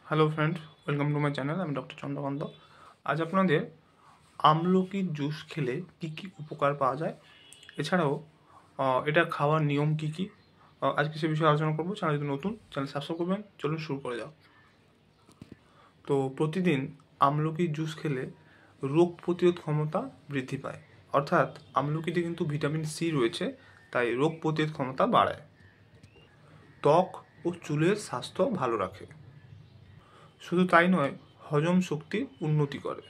Hello friend, welcome to my channel. আমি doctor Chandrakant. আজ আপনাদের আমলকির জুস খেলে কী কী উপকার পাওয়া যায়, এছাড়াও এটা খাওয়ার নিয়ম কী কী, আজকে সে বিষয়ে আলোচনা করবো। চ্যানেল যদি নতুন, চ্যানেল সাবস্ক্রাইব করবেন। চলুন শুরু করে যাও। তো প্রতিদিন আমলকির জুস খেলে রোগ প্রতিরোধ ক্ষমতা বৃদ্ধি পায়, অর্থাৎ আমলকিতে কিন্তু ভিটামিন সি রয়েছে, তাই রোগ প্রতিরোধ ক্ষমতা বাড়ায়। ত্বক ও চুলের স্বাস্থ্য ভালো রাখে। শুধু তাই নয়, হজম শক্তির উন্নতি করে।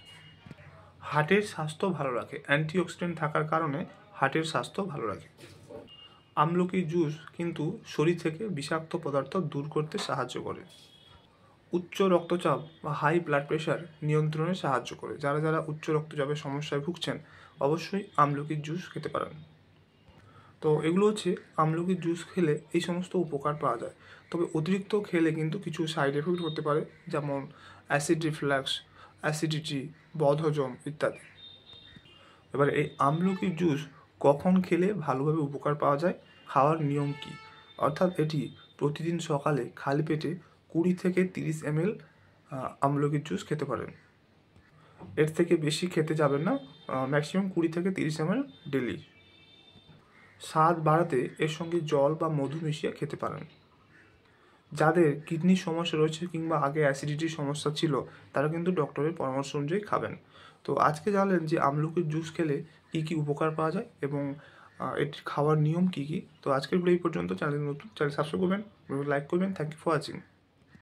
হার্টের স্বাস্থ্য ভালো রাখে। অ্যান্টিঅক্সিডেন্ট থাকার কারণে হার্টের স্বাস্থ্য ভালো রাখে। আমলকির জুস কিন্তু শরীর থেকে বিষাক্ত পদার্থ দূর করতে সাহায্য করে। উচ্চ রক্তচাপ বা হাই ব্লাড প্রেশার নিয়ন্ত্রণে সাহায্য করে। যারা যারা উচ্চ রক্তচাপের সমস্যায় ভুগছেন, অবশ্যই আমলকির জুস খেতে পারেন। তো এগুলো হচ্ছে আমলকির জুস খেলে এই সমস্ত উপকার পাওয়া যায়। তবে অতিরিক্ত খেলে কিন্তু কিছু সাইড এফেক্ট হতে পারে, যেমন অ্যাসিড রিফ্লাক্স, অ্যাসিডিটি, বদহজম ইত্যাদি। এবার এই আমলকির জুস কখন খেলে ভালোভাবে উপকার পাওয়া যায়, খাওয়ার নিয়ম কী, অর্থাৎ এটি প্রতিদিন সকালে খালি পেটে 20 থেকে 30 ml আমলকির জুস খেতে পারেন। এর থেকে বেশি খেতে যাবেন না, ম্যাক্সিমাম 20 থেকে 30 ml ডেলি। স্বাদ বাড়াতে এর সঙ্গে জল বা মধু মিশিয়ে খেতে পারেন। যাদের কিডনির সমস্যা রয়েছে কিংবা আগে অ্যাসিডিটির সমস্যা ছিল, তারা কিন্তু ডক্টরের পরামর্শ অনুযায়ী খাবেন। তো আজকে জানলেন যে আমলকির জুস খেলে কী কী উপকার পাওয়া যায় এবং এটি খাওয়ার নিয়ম কী কী। তো আজকের ভিডিও এই পর্যন্ত। চ্যানেল নতুন, চ্যানেল সাবস্ক্রাইব করবেন, লাইক করবেন। Thank you for watching.